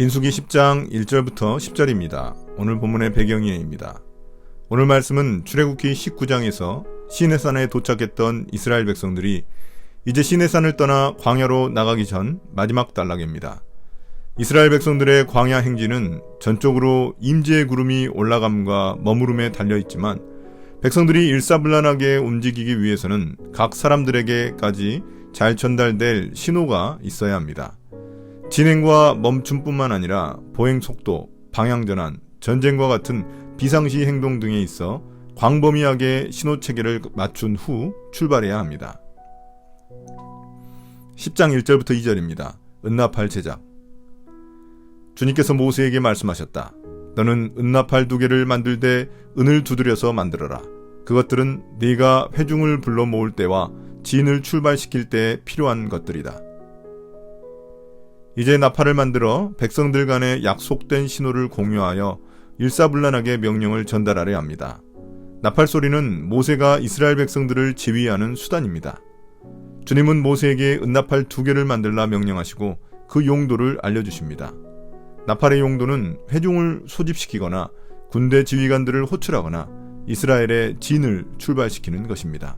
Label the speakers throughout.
Speaker 1: 민수기 10장 1절부터 10절입니다. 오늘 본문의 배경이입니다. 오늘 말씀은 출애굽기 19장에서 시내산에 도착했던 이스라엘 백성들이 이제 시내산을 떠나 광야로 나가기 전 마지막 단락입니다. 이스라엘 백성들의 광야 행진은 전적으로 임재의 구름이 올라감과 머무름에 달려있지만 백성들이 일사불란하게 움직이기 위해서는 각 사람들에게까지 잘 전달될 신호가 있어야 합니다. 진행과 멈춤뿐만 아니라 보행 속도, 방향 전환, 전쟁과 같은 비상시 행동 등에 있어 광범위하게 신호 체계를 맞춘 후 출발해야 합니다. 10장 1절부터 2절입니다. 은나팔 제작. 주님께서 모세에게 말씀하셨다. 너는 은나팔 2개를 만들되 은을 두드려서 만들어라. 그것들은 네가 회중을 불러 모을 때와 진을 출발시킬 때 필요한 것들이다. 이제 나팔을 만들어 백성들 간에 약속된 신호를 공유하여 일사불란하게 명령을 전달하려 합니다. 나팔 소리는 모세가 이스라엘 백성들을 지휘하는 수단입니다. 주님은 모세에게 은나팔 2개를 만들라 명령하시고 그 용도를 알려주십니다. 나팔의 용도는 회중을 소집시키거나 군대 지휘관들을 호출하거나 이스라엘의 진을 출발시키는 것입니다.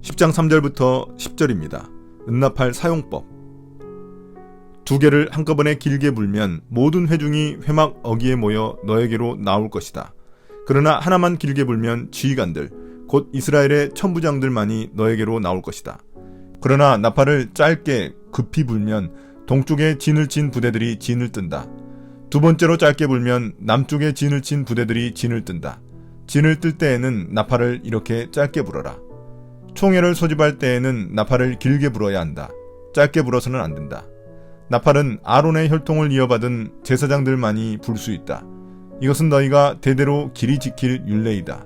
Speaker 1: 10장 3절부터 10절입니다. 은나팔 사용법. 2개를 한꺼번에 길게 불면 모든 회중이 회막 어귀에 모여 너에게로 나올 것이다. 그러나 하나만 길게 불면 지휘관들, 곧 이스라엘의 천부장들만이 너에게로 나올 것이다. 그러나 나팔을 짧게 급히 불면 동쪽에 진을 친 부대들이 진을 뜬다. 2번째로 짧게 불면 남쪽에 진을 친 부대들이 진을 뜬다. 진을 뜰 때에는 나팔을 이렇게 짧게 불어라. 총애를 소집할 때에는 나팔을 길게 불어야 한다. 짧게 불어서는 안 된다. 나팔은 아론의 혈통을 이어받은 제사장들만이 불 수 있다. 이것은 너희가 대대로 길이 지킬 율례이다.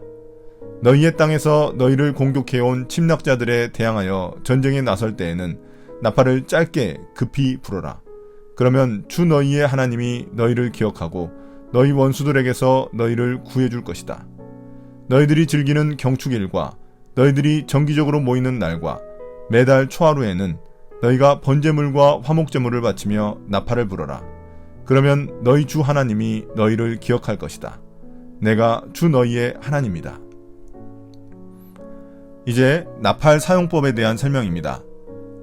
Speaker 1: 너희의 땅에서 너희를 공격해온 침략자들에 대항하여 전쟁에 나설 때에는 나팔을 짧게 급히 불어라. 그러면 주 너희의 하나님이 너희를 기억하고 너희 원수들에게서 너희를 구해줄 것이다. 너희들이 즐기는 경축일과 너희들이 정기적으로 모이는 날과 매달 초하루에는 너희가 번제물과 화목제물을 바치며 나팔을 불어라. 그러면 너희 주 하나님이 너희를 기억할 것이다. 내가 주 너희의 하나님이다. 이제 나팔 사용법에 대한 설명입니다.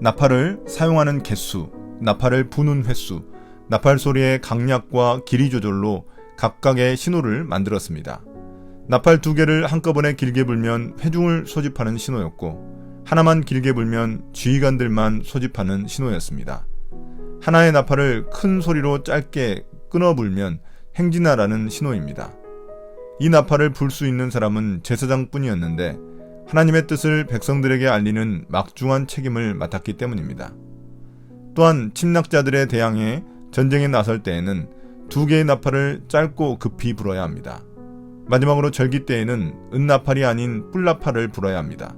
Speaker 1: 나팔을 사용하는 개수, 나팔을 부는 횟수, 나팔 소리의 강약과 길이 조절로 각각의 신호를 만들었습니다. 나팔 2개를 한꺼번에 길게 불면 회중을 소집하는 신호였고 하나만 길게 불면 지휘관들만 소집하는 신호였습니다. 하나의 나팔을 큰 소리로 짧게 끊어 불면 행진하라는 신호입니다. 이 나팔을 불 수 있는 사람은 제사장뿐이었는데 하나님의 뜻을 백성들에게 알리는 막중한 책임을 맡았기 때문입니다. 또한 침략자들에 대항해 전쟁에 나설 때에는 2개의 나팔을 짧고 급히 불어야 합니다. 마지막으로 절기 때에는 은나팔이 아닌 뿔나팔을 불어야 합니다.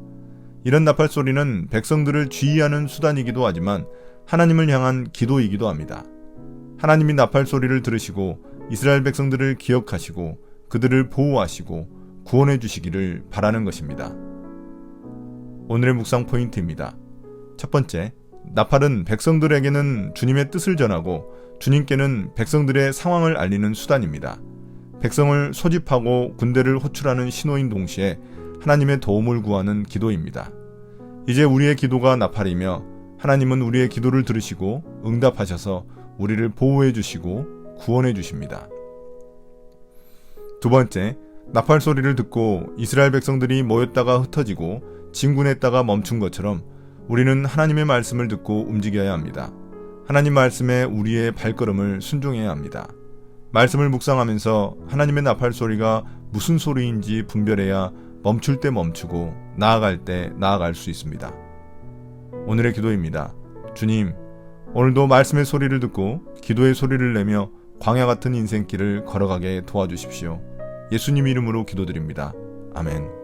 Speaker 1: 이런 나팔 소리는 백성들을 지휘하는 수단이기도 하지만 하나님을 향한 기도이기도 합니다. 하나님이 나팔 소리를 들으시고 이스라엘 백성들을 기억하시고 그들을 보호하시고 구원해 주시기를 바라는 것입니다. 오늘의 묵상 포인트입니다. 첫 번째, 나팔은 백성들에게는 주님의 뜻을 전하고 주님께는 백성들의 상황을 알리는 수단입니다. 백성을 소집하고 군대를 호출하는 신호인 동시에 하나님의 도움을 구하는 기도입니다. 이제 우리의 기도가 나팔이며 하나님은 우리의 기도를 들으시고 응답하셔서 우리를 보호해 주시고 구원해 주십니다. 두 번째, 나팔 소리를 듣고 이스라엘 백성들이 모였다가 흩어지고 진군했다가 멈춘 것처럼 우리는 하나님의 말씀을 듣고 움직여야 합니다. 하나님 말씀에 우리의 발걸음을 순종해야 합니다. 말씀을 묵상하면서 하나님의 나팔 소리가 무슨 소리인지 분별해야 멈출 때 멈추고 나아갈 때 나아갈 수 있습니다. 오늘의 기도입니다. 주님, 오늘도 말씀의 소리를 듣고 기도의 소리를 내며 광야 같은 인생길을 걸어가게 도와주십시오. 예수님 이름으로 기도드립니다. 아멘.